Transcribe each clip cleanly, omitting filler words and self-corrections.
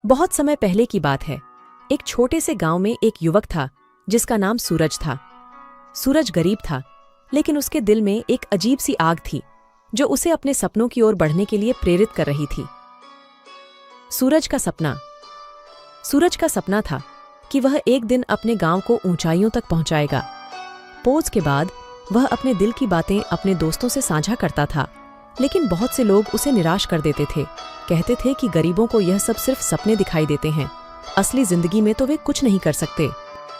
बहुत समय पहले की बात है। एक छोटे से गांव में एक युवक था जिसका नाम सूरज था। सूरज गरीब था, लेकिन उसके दिल में एक अजीब सी आग थी जो उसे अपने सपनों की ओर बढ़ने के लिए प्रेरित कर रही थी। सूरज का सपना था कि वह एक दिन अपने गांव को ऊंचाइयों तक पहुंचाएगा। पोज के बाद वह अपने दिल की बातें अपने दोस्तों से साझा करता था, लेकिन बहुत से लोग उसे निराश कर देते थे। कहते थे कि गरीबों को यह सब सिर्फ सपने दिखाई देते हैं, असली जिंदगी में तो वे कुछ नहीं कर सकते।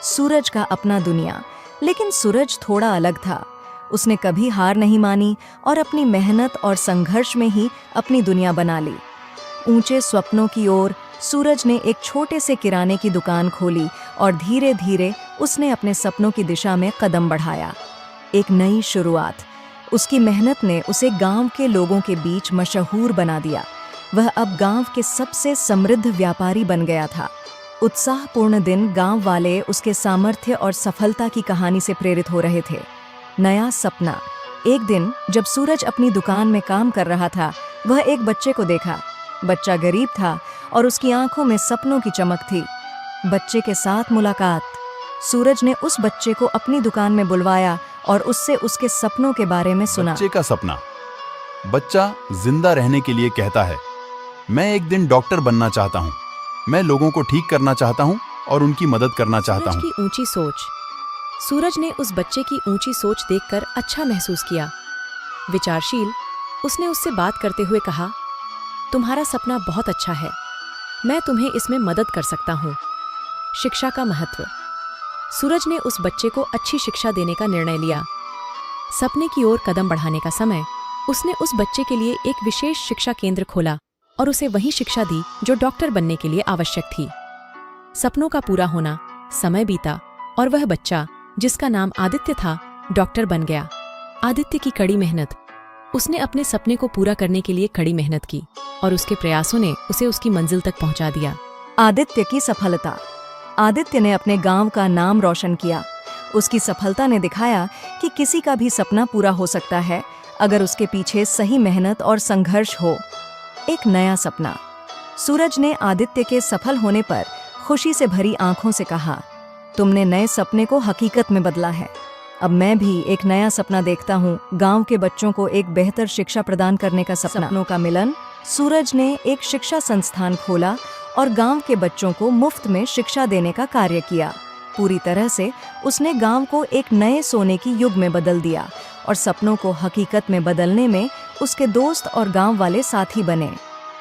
सूरज का अपना दुनिया। लेकिन सूरज थोड़ा अलग था। उसने कभी हार नहीं मानी और अपनी मेहनत और संघर्ष में ही अपनी दुनिया बना ली। ऊंचे स्वप्नों की ओर सूरज ने एक छोटे से किराने की दुकान खोली और धीरे धीरे उसने अपने सपनों की दिशा में कदम बढ़ाया। एक नई शुरुआत। उसकी मेहनत ने उसे गांव के लोगों के बीच मशहूर बना दिया। वह अब गांव के सबसे समृद्ध व्यापारी बन गया था। उत्साहपूर्ण दिन गांव वाले उसके सामर्थ्य और सफलता की कहानी से प्रेरित हो रहे थे। नया सपना। एक दिन जब सूरज अपनी दुकान में काम कर रहा था, वह एक बच्चे को देखा। बच्चा गरीब था और उसकी आंखों में सपनों की चमक थी। बच्चे के साथ मुलाकात। सूरज ने उस बच्चे को अपनी दुकान में बुलवाया और उससे उसके सपनों के बारे में सुना। बच्चे का सपना। बच्चा जिंदा रहने के लिए कहता है, मैं एक दिन डॉक्टर बनना चाहता हूँ। मैं लोगों को ठीक करना चाहता हूँ और उनकी मदद करना चाहता हूँ। सूरज की ऊंची सोच। सूरज ने उस बच्चे की ऊंची सोच देखकर अच्छा महसूस किया। विचारशील, उसने उससे बात करते हुए कहा, तुम्हारा सपना बहुत अच्छा है, मैं तुम्हें इसमें मदद कर सकता हूँ। शिक्षा का महत्व। सूरज ने उस बच्चे को अच्छी शिक्षा देने का निर्णय लिया। सपने की ओर कदम बढ़ाने का समय, उसने उस बच्चे के लिए एक विशेष शिक्षा केंद्र खोला और उसे वही शिक्षा दी जो डॉक्टर बनने के लिए आवश्यक थी। सपनों का पूरा होना। समय बीता और वह बच्चा, जिसका नाम आदित्य था, डॉक्टर बन गया। आदित्य की कड़ी मेहनत। उसने अपने सपने को पूरा करने के लिए कड़ी मेहनत की और उसके प्रयासों ने उसे उसकी मंजिल तक पहुंचा दिया। आदित्य की सफलता। आदित्य ने अपने गांव का नाम रोशन किया। उसकी सफलता ने दिखाया कि किसी का भी सपना पूरा हो सकता है अगर उसके पीछे सही मेहनत और संघर्ष हो। एक नया सपना। सूरज ने आदित्य के सफल होने पर खुशी से भरी आंखों से कहा, तुमने नए सपने को हकीकत में बदला है। अब मैं भी एक नया सपना देखता हूँ, गांव के बच्चों को एक बेहतर शिक्षा प्रदान करने का सपना। सपनों का मिलन। सूरज ने एक शिक्षा संस्थान खोला और गांव के बच्चों को मुफ्त में शिक्षा देने का कार्य किया। पूरी तरह से उसने गांव को एक नए सोने की युग में बदल दिया और सपनों को हकीकत में बदलने में उसके दोस्त और गांव वाले साथी बने।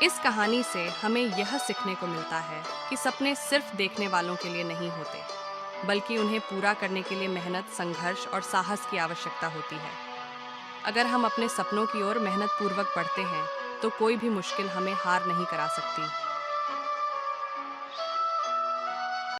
इस कहानी से हमें यह सीखने को मिलता है कि सपने सिर्फ देखने वालों के लिए नहीं होते, बल्कि उन्हें पूरा करने के लिए मेहनत, संघर्ष और साहस की आवश्यकता होती है। अगर हम अपने सपनों की ओर मेहनत पूर्वक बढ़ते हैं, तो कोई भी मुश्किल हमें हार नहीं करा सकती।